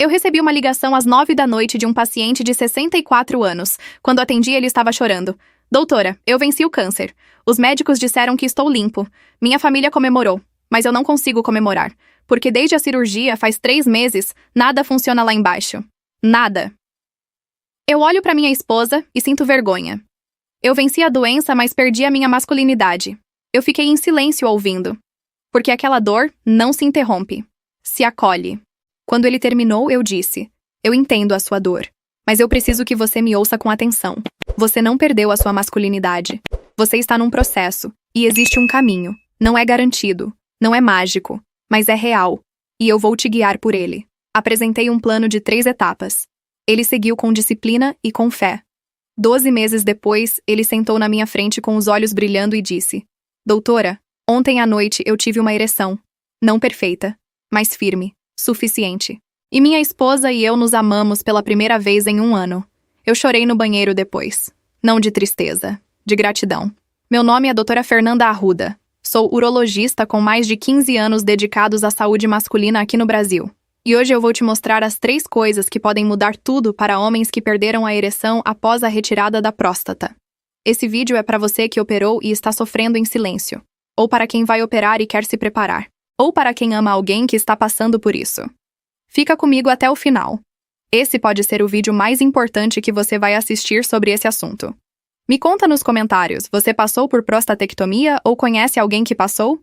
Eu recebi uma ligação às 9 da noite de um paciente de 64 anos. Quando atendi, ele estava chorando. Doutora, eu venci o câncer. Os médicos disseram que estou limpo. Minha família comemorou, mas eu não consigo comemorar, porque desde a cirurgia, faz 3 meses, nada funciona lá embaixo. Nada. Eu olho para minha esposa e sinto vergonha. Eu venci a doença, mas perdi a minha masculinidade. Eu fiquei em silêncio ouvindo. Porque aquela dor não se interrompe. Se acolhe. Quando ele terminou, eu disse: eu entendo a sua dor, mas eu preciso que você me ouça com atenção. Você não perdeu a sua masculinidade. Você está num processo, e existe um caminho. Não é garantido, não é mágico, mas é real. E eu vou te guiar por ele. Apresentei um plano de 3 etapas. Ele seguiu com disciplina e com fé. 12 meses depois, ele sentou na minha frente com os olhos brilhando e disse: doutora, ontem à noite eu tive uma ereção. Não perfeita, mas firme. Suficiente. E minha esposa e eu nos amamos pela primeira vez em 1 ano. Eu chorei no banheiro depois. Não de tristeza, de gratidão. Meu nome é Dra. Fernanda Arruda. Sou urologista com mais de 15 anos dedicados à saúde masculina aqui no Brasil. E hoje eu vou te mostrar as 3 coisas que podem mudar tudo para homens que perderam a ereção após a retirada da próstata. Esse vídeo é para você que operou e está sofrendo em silêncio. Ou para quem vai operar e quer se preparar. Ou para quem ama alguém que está passando por isso. Fica comigo até o final. Esse pode ser o vídeo mais importante que você vai assistir sobre esse assunto. Me conta nos comentários, você passou por prostatectomia ou conhece alguém que passou?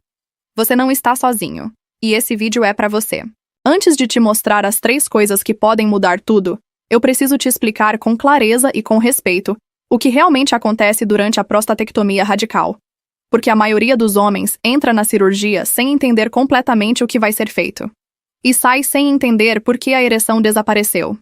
Você não está sozinho. E esse vídeo é para você. Antes de te mostrar as 3 coisas que podem mudar tudo, eu preciso te explicar com clareza e com respeito o que realmente acontece durante a prostatectomia radical. Porque a maioria dos homens entra na cirurgia sem entender completamente o que vai ser feito. E sai sem entender por que a ereção desapareceu.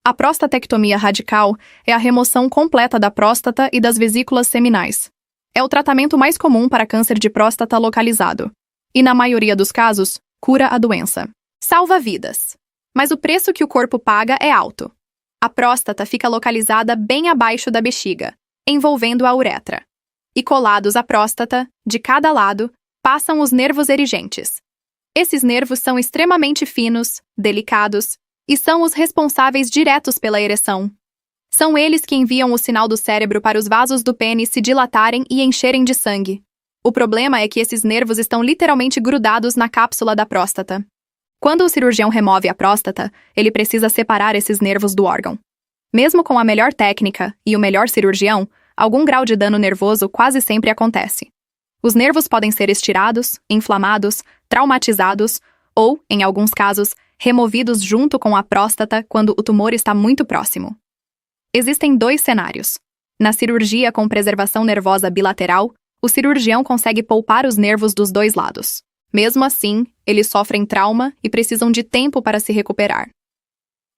A prostatectomia radical é a remoção completa da próstata e das vesículas seminais. É o tratamento mais comum para câncer de próstata localizado. E, na maioria dos casos, cura a doença. Salva vidas. Mas o preço que o corpo paga é alto. A próstata fica localizada bem abaixo da bexiga, envolvendo a uretra. E colados à próstata, de cada lado, passam os nervos erigentes. Esses nervos são extremamente finos, delicados, e são os responsáveis diretos pela ereção. São eles que enviam o sinal do cérebro para os vasos do pênis se dilatarem e encherem de sangue. O problema é que esses nervos estão literalmente grudados na cápsula da próstata. Quando o cirurgião remove a próstata, ele precisa separar esses nervos do órgão. Mesmo com a melhor técnica e o melhor cirurgião, algum grau de dano nervoso quase sempre acontece. Os nervos podem ser estirados, inflamados, traumatizados ou, em alguns casos, removidos junto com a próstata quando o tumor está muito próximo. Existem 2 cenários. Na cirurgia com preservação nervosa bilateral, o cirurgião consegue poupar os nervos dos 2 lados. Mesmo assim, eles sofrem trauma e precisam de tempo para se recuperar.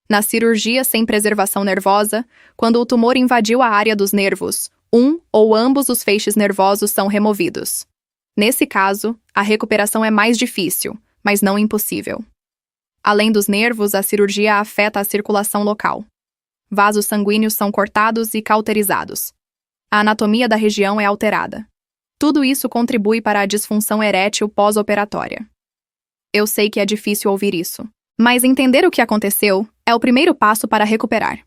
Na cirurgia sem preservação nervosa, quando o tumor invadiu a área dos nervos, um ou ambos os feixes nervosos são removidos. Nesse caso, a recuperação é mais difícil, mas não impossível. Além dos nervos, a cirurgia afeta a circulação local. Vasos sanguíneos são cortados e cauterizados. A anatomia da região é alterada. Tudo isso contribui para a disfunção erétil pós-operatória. Eu sei que é difícil ouvir isso, mas entender o que aconteceu é o primeiro passo para recuperar.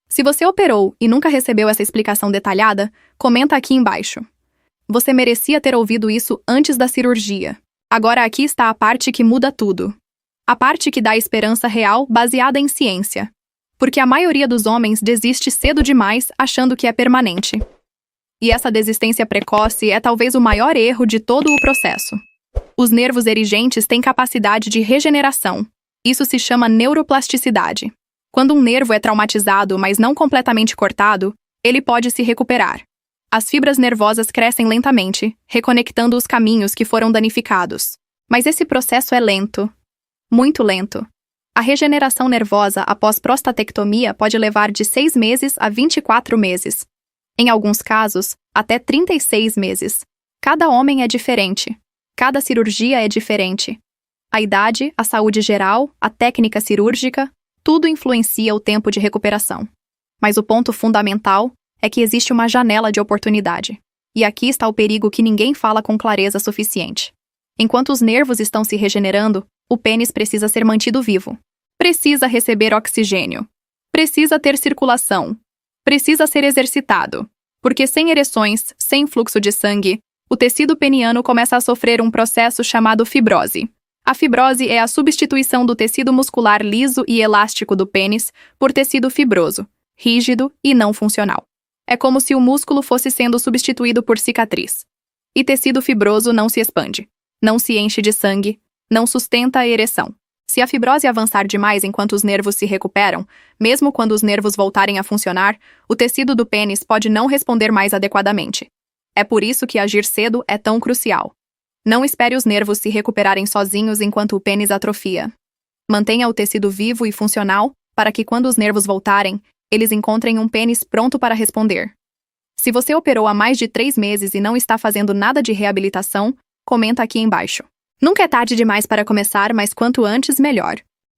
Se você operou e nunca recebeu essa explicação detalhada, comenta aqui embaixo. Você merecia ter ouvido isso antes da cirurgia. Agora aqui está a parte que muda tudo. A parte que dá esperança real baseada em ciência. Porque a maioria dos homens desiste cedo demais achando que é permanente. E essa desistência precoce é talvez o maior erro de todo o processo. Os nervos erigentes têm capacidade de regeneração. Isso se chama neuroplasticidade. Quando um nervo é traumatizado, mas não completamente cortado, ele pode se recuperar. As fibras nervosas crescem lentamente, reconectando os caminhos que foram danificados. Mas esse processo é lento. Muito lento. A regeneração nervosa após prostatectomia pode levar de 6 meses a 24 meses. Em alguns casos, até 36 meses. Cada homem é diferente. Cada cirurgia é diferente. A idade, a saúde geral, a técnica cirúrgica, tudo influencia o tempo de recuperação. Mas o ponto fundamental é que existe uma janela de oportunidade. E aqui está o perigo que ninguém fala com clareza suficiente. Enquanto os nervos estão se regenerando, o pênis precisa ser mantido vivo. Precisa receber oxigênio. Precisa ter circulação. Precisa ser exercitado. Porque sem ereções, sem fluxo de sangue, o tecido peniano começa a sofrer um processo chamado fibrose. A fibrose é a substituição do tecido muscular liso e elástico do pênis por tecido fibroso, rígido e não funcional. É como se o músculo fosse sendo substituído por cicatriz. E tecido fibroso não se expande, não se enche de sangue, não sustenta a ereção. Se a fibrose avançar demais enquanto os nervos se recuperam, mesmo quando os nervos voltarem a funcionar, o tecido do pênis pode não responder mais adequadamente. É por isso que agir cedo é tão crucial. Não espere os nervos se recuperarem sozinhos enquanto o pênis atrofia. Mantenha o tecido vivo e funcional para que quando os nervos voltarem, eles encontrem um pênis pronto para responder. Se você operou há mais de 3 meses e não está fazendo nada de reabilitação, comenta aqui embaixo. Nunca é tarde demais para começar, mas quanto antes, melhor.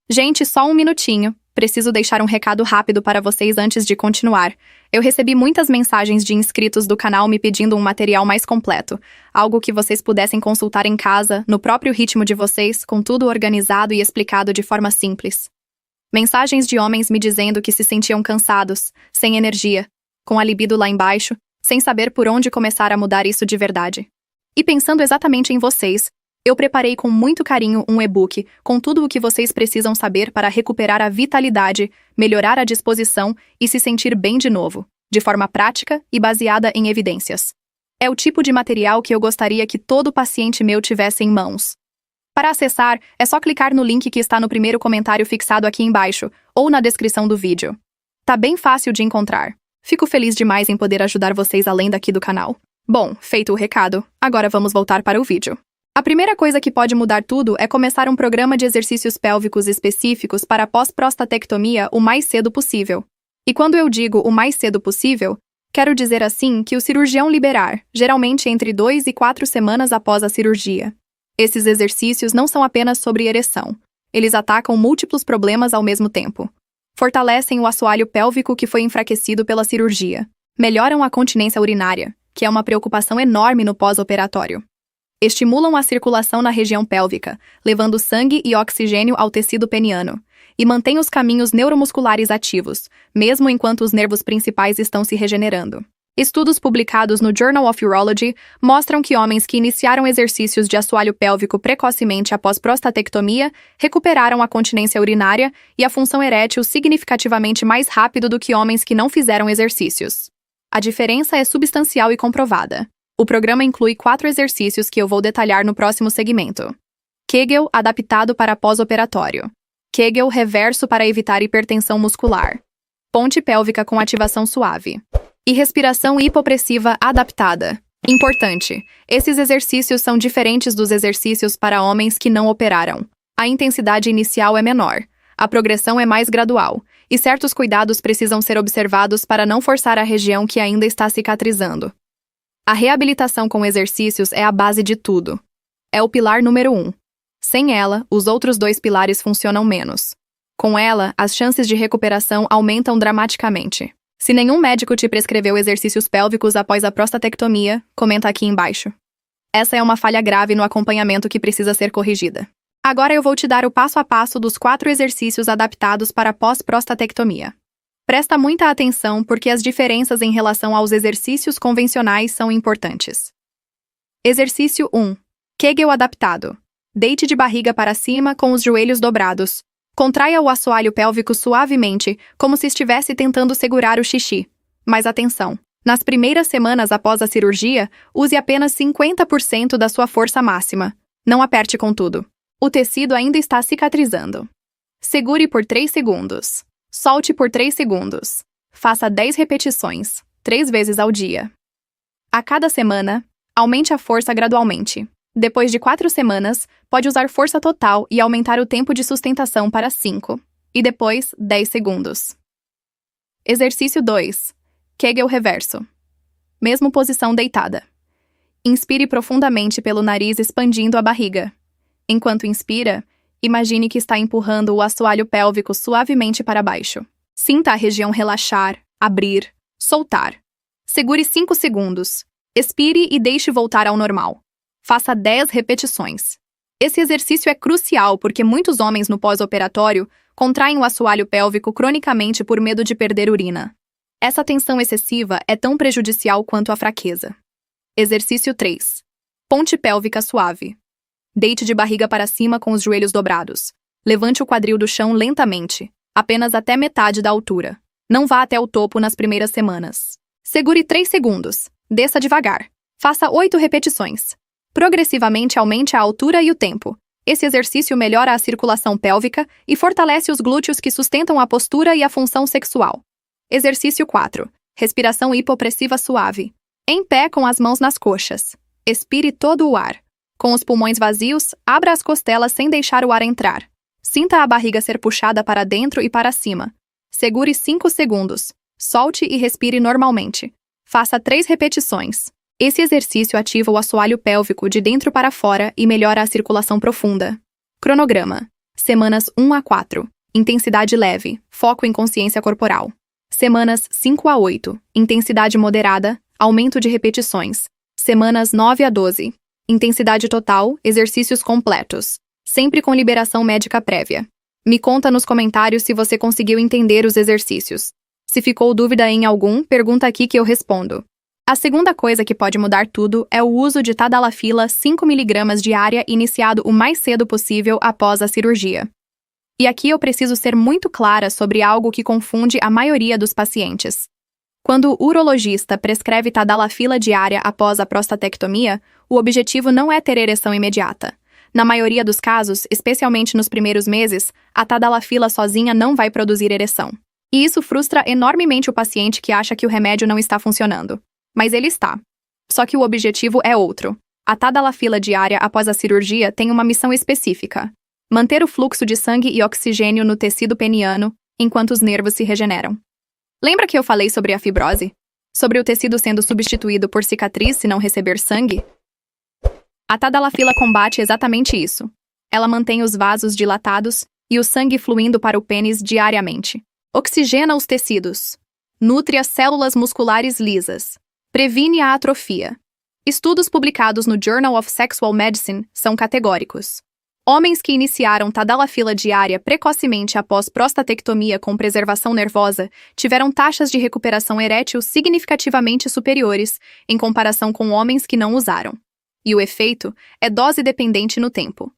Gente, só um minutinho. Preciso deixar um recado rápido para vocês antes de continuar. Eu recebi muitas mensagens de inscritos do canal me pedindo um material mais completo, algo que vocês pudessem consultar em casa, no próprio ritmo de vocês, com tudo organizado e explicado de forma simples. Mensagens de homens me dizendo que se sentiam cansados, sem energia, com a libido lá embaixo, sem saber por onde começar a mudar isso de verdade. E pensando exatamente em vocês, eu preparei com muito carinho um e-book com tudo o que vocês precisam saber para recuperar a vitalidade, melhorar a disposição e se sentir bem de novo, de forma prática e baseada em evidências. É o tipo de material que eu gostaria que todo paciente meu tivesse em mãos. Para acessar, é só clicar no link que está no primeiro comentário fixado aqui embaixo ou na descrição do vídeo. Tá bem fácil de encontrar. Fico feliz demais em poder ajudar vocês além daqui do canal. Bom, feito o recado, agora vamos voltar para o vídeo. A primeira coisa que pode mudar tudo é começar um programa de exercícios pélvicos específicos para pós-prostatectomia o mais cedo possível. E quando eu digo o mais cedo possível, quero dizer assim que o cirurgião liberar, geralmente entre 2 e 4 semanas após a cirurgia. Esses exercícios não são apenas sobre ereção. Eles atacam múltiplos problemas ao mesmo tempo. Fortalecem o assoalho pélvico que foi enfraquecido pela cirurgia. Melhoram a continência urinária, que é uma preocupação enorme no pós-operatório. Estimulam a circulação na região pélvica, levando sangue e oxigênio ao tecido peniano, e mantêm os caminhos neuromusculares ativos, mesmo enquanto os nervos principais estão se regenerando. Estudos publicados no Journal of Urology mostram que homens que iniciaram exercícios de assoalho pélvico precocemente após prostatectomia recuperaram a continência urinária e a função erétil significativamente mais rápido do que homens que não fizeram exercícios. A diferença é substancial e comprovada. O programa inclui 4 exercícios que eu vou detalhar no próximo segmento. Kegel adaptado para pós-operatório. Kegel reverso para evitar hipertensão muscular. Ponte pélvica com ativação suave. E respiração hipopressiva adaptada. Importante, esses exercícios são diferentes dos exercícios para homens que não operaram. A intensidade inicial é menor, a progressão é mais gradual, e certos cuidados precisam ser observados para não forçar a região que ainda está cicatrizando. A reabilitação com exercícios é a base de tudo. É o pilar número 1. Sem ela, os outros 2 pilares funcionam menos. Com ela, as chances de recuperação aumentam dramaticamente. Se nenhum médico te prescreveu exercícios pélvicos após a prostatectomia, comenta aqui embaixo. Essa é uma falha grave no acompanhamento que precisa ser corrigida. Agora eu vou te dar o passo a passo dos 4 exercícios adaptados para pós-prostatectomia. Presta muita atenção porque as diferenças em relação aos exercícios convencionais são importantes. Exercício 1. Kegel adaptado. Deite de barriga para cima com os joelhos dobrados. Contraia o assoalho pélvico suavemente, como se estivesse tentando segurar o xixi. Mas atenção! Nas primeiras semanas após a cirurgia, use apenas 50% da sua força máxima. Não aperte com tudo. O tecido ainda está cicatrizando. Segure por 3 segundos. Solte por 3 segundos. Faça 10 repetições, 3 vezes ao dia. A cada semana, aumente a força gradualmente. Depois de 4 semanas, pode usar força total e aumentar o tempo de sustentação para 5, e depois 10 segundos. Exercício 2. Kegel reverso. Mesmo posição deitada. Inspire profundamente pelo nariz expandindo a barriga. Enquanto inspira, imagine que está empurrando o assoalho pélvico suavemente para baixo. Sinta a região relaxar, abrir, soltar. Segure 5 segundos. Expire e deixe voltar ao normal. Faça 10 repetições. Esse exercício é crucial porque muitos homens no pós-operatório contraem o assoalho pélvico cronicamente por medo de perder urina. Essa tensão excessiva é tão prejudicial quanto a fraqueza. Exercício 3. Ponte pélvica suave. Deite de barriga para cima com os joelhos dobrados. Levante o quadril do chão lentamente, apenas até metade da altura. Não vá até o topo nas primeiras semanas. Segure 3 segundos. Desça devagar. Faça 8 repetições. Progressivamente aumente a altura e o tempo. Esse exercício melhora a circulação pélvica e fortalece os glúteos que sustentam a postura e a função sexual. Exercício 4. Respiração hipopressiva suave. Em pé com as mãos nas coxas. Expire todo o ar. Com os pulmões vazios, abra as costelas sem deixar o ar entrar. Sinta a barriga ser puxada para dentro e para cima. Segure 5 segundos. Solte e respire normalmente. Faça 3 repetições. Esse exercício ativa o assoalho pélvico de dentro para fora e melhora a circulação profunda. Cronograma. Semanas 1 a 4. Intensidade leve. Foco em consciência corporal. Semanas 5 a 8. Intensidade moderada. Aumento de repetições. Semanas 9 a 12. Intensidade total. Exercícios completos. Sempre com liberação médica prévia. Me conta nos comentários se você conseguiu entender os exercícios. Se ficou dúvida em algum, pergunta aqui que eu respondo. A segunda coisa que pode mudar tudo é o uso de tadalafila 5 mg diária iniciado o mais cedo possível após a cirurgia. E aqui eu preciso ser muito clara sobre algo que confunde a maioria dos pacientes. Quando o urologista prescreve tadalafila diária após a prostatectomia, o objetivo não é ter ereção imediata. Na maioria dos casos, especialmente nos primeiros meses, a tadalafila sozinha não vai produzir ereção. E isso frustra enormemente o paciente que acha que o remédio não está funcionando. Mas ele está. Só que o objetivo é outro. A tadalafila diária após a cirurgia tem uma missão específica: manter o fluxo de sangue e oxigênio no tecido peniano enquanto os nervos se regeneram. Lembra que eu falei sobre a fibrose? Sobre o tecido sendo substituído por cicatriz se não receber sangue? A tadalafila combate exatamente isso. Ela mantém os vasos dilatados e o sangue fluindo para o pênis diariamente. Oxigena os tecidos. Nutre as células musculares lisas. Previne a atrofia. Estudos publicados no Journal of Sexual Medicine são categóricos. Homens que iniciaram tadalafila diária precocemente após prostatectomia com preservação nervosa tiveram taxas de recuperação erétil significativamente superiores em comparação com homens que não usaram. E o efeito é dose dependente no tempo.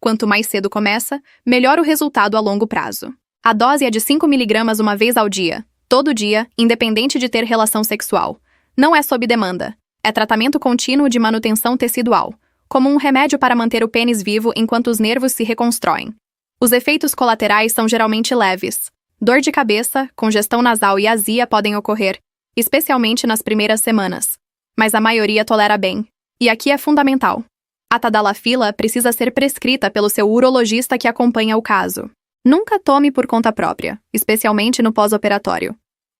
Quanto mais cedo começa, melhor o resultado a longo prazo. A dose é de 5 mg uma vez ao dia, todo dia, independente de ter relação sexual. Não é sob demanda. É tratamento contínuo de manutenção tecidual, como um remédio para manter o pênis vivo enquanto os nervos se reconstroem. Os efeitos colaterais são geralmente leves. Dor de cabeça, congestão nasal e azia podem ocorrer, especialmente nas primeiras semanas. Mas a maioria tolera bem. E aqui é fundamental. A tadalafila precisa ser prescrita pelo seu urologista que acompanha o caso. Nunca tome por conta própria, especialmente no pós-operatório.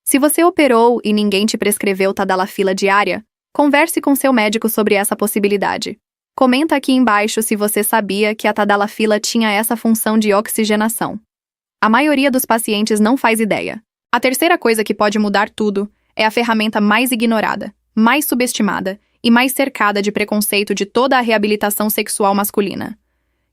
Se você operou e ninguém te prescreveu tadalafila diária, converse com seu médico sobre essa possibilidade. Comenta aqui embaixo se você sabia que a tadalafila tinha essa função de oxigenação. A maioria dos pacientes não faz ideia. A terceira coisa que pode mudar tudo é a ferramenta mais ignorada, mais subestimada e mais cercada de preconceito de toda a reabilitação sexual masculina.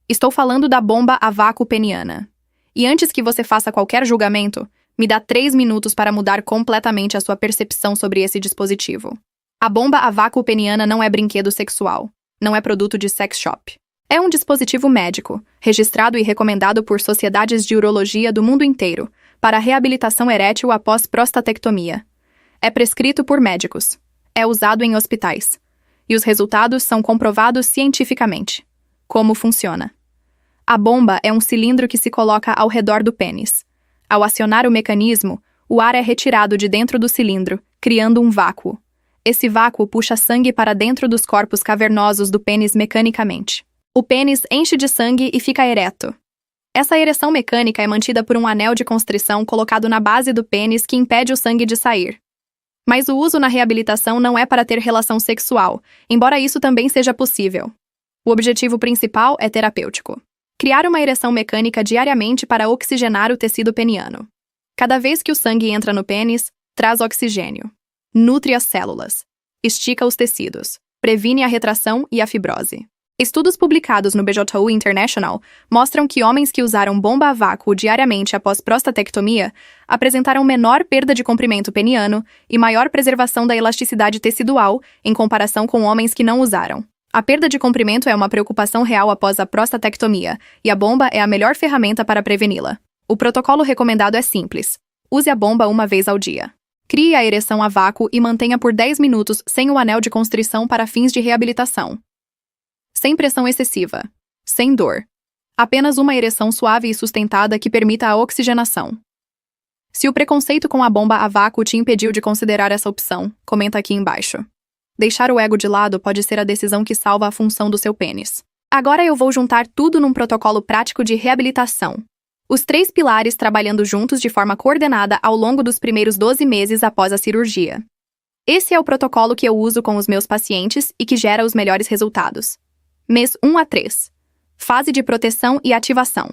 Estou falando da bomba a vácuo peniana. E antes que você faça qualquer julgamento, me dá 3 minutos para mudar completamente a sua percepção sobre esse dispositivo. A bomba a vácuo peniana não é brinquedo sexual. Não é produto de sex shop. É um dispositivo médico, registrado e recomendado por sociedades de urologia do mundo inteiro, para reabilitação erétil após prostatectomia. É prescrito por médicos. É usado em hospitais. E os resultados são comprovados cientificamente. Como funciona? A bomba é um cilindro que se coloca ao redor do pênis. Ao acionar o mecanismo, o ar é retirado de dentro do cilindro, criando um vácuo. Esse vácuo puxa sangue para dentro dos corpos cavernosos do pênis mecanicamente. O pênis enche de sangue e fica ereto. Essa ereção mecânica é mantida por um anel de constrição colocado na base do pênis que impede o sangue de sair. Mas o uso na reabilitação não é para ter relação sexual, embora isso também seja possível. O objetivo principal é terapêutico. Criar uma ereção mecânica diariamente para oxigenar o tecido peniano. Cada vez que o sangue entra no pênis, traz oxigênio. Nutre as células. Estica os tecidos. Previne a retração e a fibrose. Estudos publicados no BJU International mostram que homens que usaram bomba a vácuo diariamente após prostatectomia apresentaram menor perda de comprimento peniano e maior preservação da elasticidade tecidual em comparação com homens que não usaram. A perda de comprimento é uma preocupação real após a prostatectomia, e a bomba é a melhor ferramenta para preveni-la. O protocolo recomendado é simples. Use a bomba uma vez ao dia. Crie a ereção a vácuo e mantenha por 10 minutos sem o anel de constrição para fins de reabilitação. Sem pressão excessiva. Sem dor. Apenas uma ereção suave e sustentada que permita a oxigenação. Se o preconceito com a bomba a vácuo te impediu de considerar essa opção, comenta aqui embaixo. Deixar o ego de lado pode ser a decisão que salva a função do seu pênis. Agora eu vou juntar tudo num protocolo prático de reabilitação. Os 3 pilares trabalhando juntos de forma coordenada ao longo dos primeiros 12 meses após a cirurgia. Esse é o protocolo que eu uso com os meus pacientes e que gera os melhores resultados. Mês 1 a 3. Fase de proteção e ativação.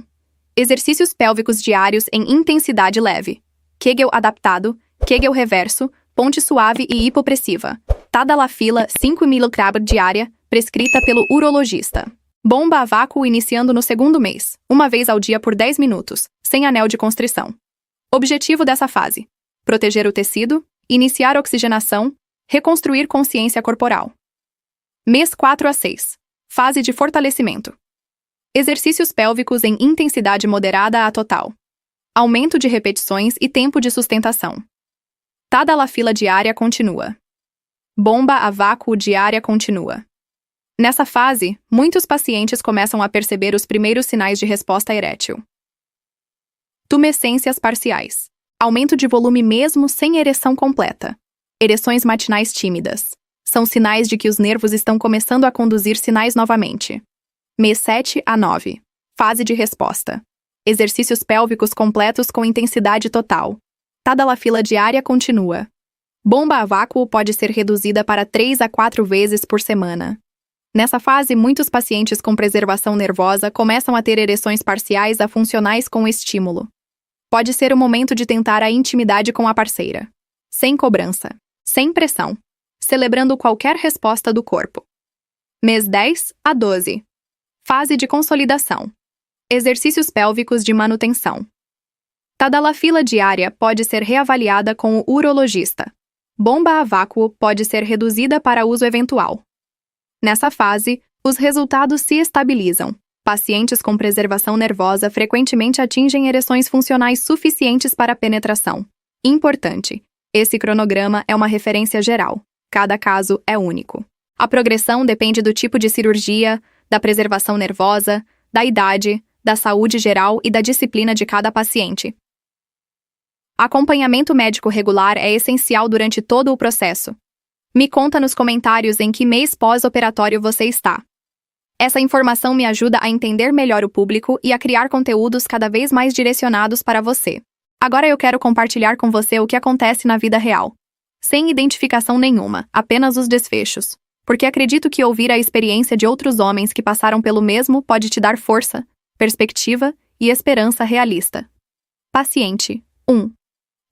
Exercícios pélvicos diários em intensidade leve. Kegel adaptado, Kegel reverso, ponte suave e hipopressiva. Tadalafila 5 mg diária, prescrita pelo urologista. Bomba a vácuo iniciando no 2º mês, uma vez ao dia por 10 minutos, sem anel de constrição. Objetivo dessa fase: proteger o tecido, iniciar oxigenação, reconstruir consciência corporal. Mês 4 a 6. Fase de fortalecimento. Exercícios pélvicos em intensidade moderada a total. Aumento de repetições e tempo de sustentação. Tadalafila diária continua. Bomba a vácuo diária continua. Nessa fase, muitos pacientes começam a perceber os primeiros sinais de resposta erétil. Tumescências parciais. Aumento de volume mesmo sem ereção completa. Ereções matinais tímidas. São sinais de que os nervos estão começando a conduzir sinais novamente. Mês 7 a 9. Fase de resposta. Exercícios pélvicos completos com intensidade total. Tadalafila diária continua. Bomba a vácuo pode ser reduzida para 3 a 4 vezes por semana. Nessa fase, muitos pacientes com preservação nervosa começam a ter ereções parciais a funcionais com estímulo. Pode ser o momento de tentar a intimidade com a parceira. Sem cobrança. Sem pressão. Celebrando qualquer resposta do corpo. Mês 10 a 12. Fase de consolidação. Exercícios pélvicos de manutenção. Tadalafila diária pode ser reavaliada com o urologista. Bomba a vácuo pode ser reduzida para uso eventual. Nessa fase, os resultados se estabilizam. Pacientes com preservação nervosa frequentemente atingem ereções funcionais suficientes para penetração. Importante: esse cronograma é uma referência geral. Cada caso é único. A progressão depende do tipo de cirurgia, da preservação nervosa, da idade, da saúde geral e da disciplina de cada paciente. Acompanhamento médico regular é essencial durante todo o processo. Me conta nos comentários em que mês pós-operatório você está. Essa informação me ajuda a entender melhor o público e a criar conteúdos cada vez mais direcionados para você. Agora eu quero compartilhar com você o que acontece na vida real. Sem identificação nenhuma, apenas os desfechos. Porque acredito que ouvir a experiência de outros homens que passaram pelo mesmo pode te dar força, perspectiva e esperança realista. Paciente 1.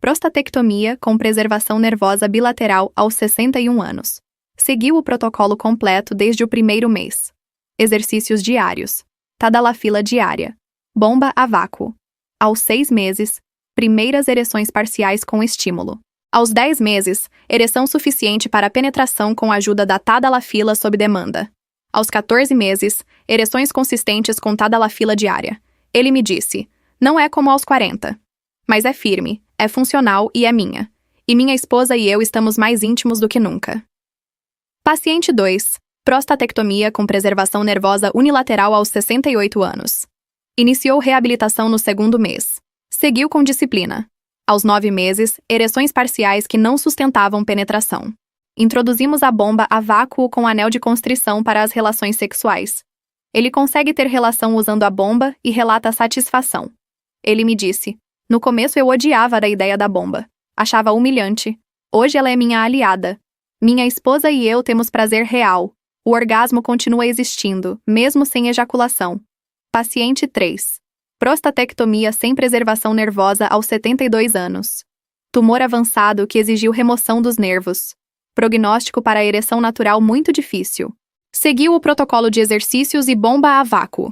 Prostatectomia com preservação nervosa bilateral aos 61 anos. Seguiu o protocolo completo desde o 1º mês. Exercícios diários. Tadalafila diária. Bomba a vácuo. Aos 6 meses, primeiras ereções parciais com estímulo. Aos 10 meses, ereção suficiente para penetração com a ajuda da Tadalafila sob demanda. Aos 14 meses, ereções consistentes com Tadalafila diária. Ele me disse: não é como aos 40. Mas é firme, é funcional e é minha. E minha esposa e eu estamos mais íntimos do que nunca. Paciente 2. Prostatectomia com preservação nervosa unilateral aos 68 anos. Iniciou reabilitação no 2º mês. Seguiu com disciplina. Aos 9 meses, ereções parciais que não sustentavam penetração. Introduzimos a bomba a vácuo com anel de constrição para as relações sexuais. Ele consegue ter relação usando a bomba e relata satisfação. Ele me disse: no começo eu odiava a ideia da bomba. Achava humilhante. Hoje ela é minha aliada. Minha esposa e eu temos prazer real. O orgasmo continua existindo, mesmo sem ejaculação. Paciente 3. Prostatectomia sem preservação nervosa aos 72 anos. Tumor avançado que exigiu remoção dos nervos. Prognóstico para a ereção natural muito difícil. Seguiu o protocolo de exercícios e bomba a vácuo.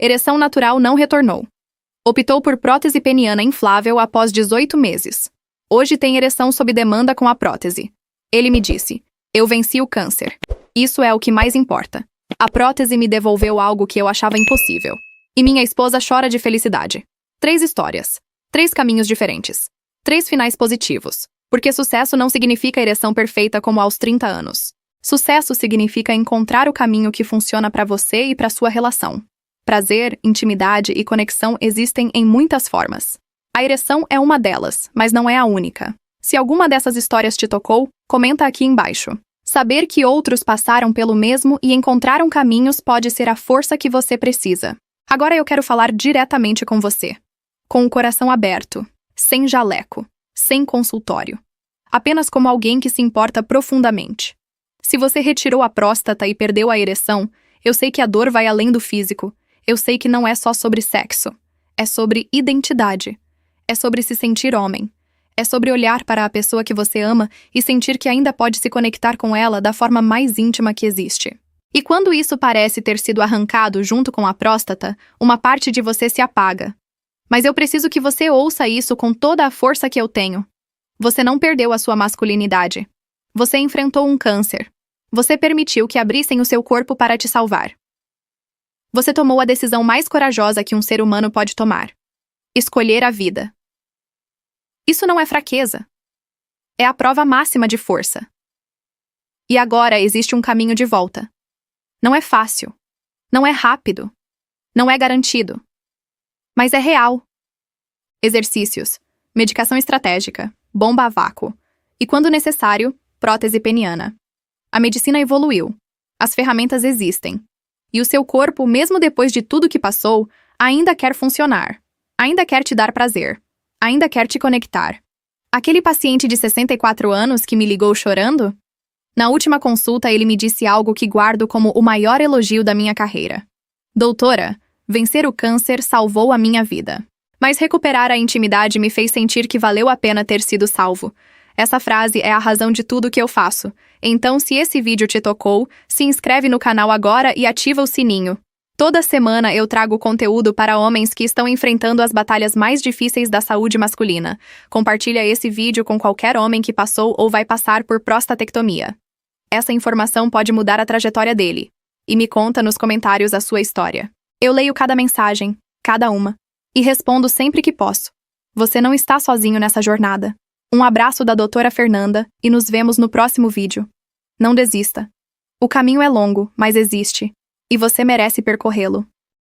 Ereção natural não retornou. Optou por prótese peniana inflável após 18 meses. Hoje tem ereção sob demanda com a prótese. Ele me disse: eu venci o câncer. Isso é o que mais importa. A prótese me devolveu algo que eu achava impossível. E minha esposa chora de felicidade. 3 histórias. 3 caminhos diferentes. 3 finais positivos. Porque sucesso não significa ereção perfeita como aos 30 anos. Sucesso significa encontrar o caminho que funciona para você e para sua relação. Prazer, intimidade e conexão existem em muitas formas. A ereção é uma delas, mas não é a única. Se alguma dessas histórias te tocou, comenta aqui embaixo. Saber que outros passaram pelo mesmo e encontraram caminhos pode ser a força que você precisa. Agora eu quero falar diretamente com você. Com o coração aberto, sem jaleco, sem consultório. Apenas como alguém que se importa profundamente. Se você retirou a próstata e perdeu a ereção, eu sei que a dor vai além do físico. Eu sei que não é só sobre sexo. É sobre identidade. É sobre se sentir homem. É sobre olhar para a pessoa que você ama e sentir que ainda pode se conectar com ela da forma mais íntima que existe. E quando isso parece ter sido arrancado junto com a próstata, uma parte de você se apaga. Mas eu preciso que você ouça isso com toda a força que eu tenho. Você não perdeu a sua masculinidade. Você enfrentou um câncer. Você permitiu que abrissem o seu corpo para te salvar. Você tomou a decisão mais corajosa que um ser humano pode tomar. Escolher a vida. Isso não é fraqueza. É a prova máxima de força. E agora existe um caminho de volta. Não é fácil. Não é rápido. Não é garantido. Mas é real. Exercícios, medicação estratégica, bomba a vácuo e, quando necessário, prótese peniana. A medicina evoluiu. As ferramentas existem. E o seu corpo, mesmo depois de tudo que passou, ainda quer funcionar. Ainda quer te dar prazer. Ainda quer te conectar. Aquele paciente de 64 anos que me ligou chorando? Na última consulta, ele me disse algo que guardo como o maior elogio da minha carreira. Doutora, vencer o câncer salvou a minha vida. Mas recuperar a intimidade me fez sentir que valeu a pena ter sido salvo. Essa frase é a razão de tudo que eu faço. Então, se esse vídeo te tocou, se inscreve no canal agora e ativa o sininho. Toda semana eu trago conteúdo para homens que estão enfrentando as batalhas mais difíceis da saúde masculina. Compartilha esse vídeo com qualquer homem que passou ou vai passar por prostatectomia. Essa informação pode mudar a trajetória dele. E me conta nos comentários a sua história. Eu leio cada mensagem, cada uma, e respondo sempre que posso. Você não está sozinho nessa jornada. Um abraço da doutora Fernanda e nos vemos no próximo vídeo. Não desista. O caminho é longo, mas existe. E você merece percorrê-lo.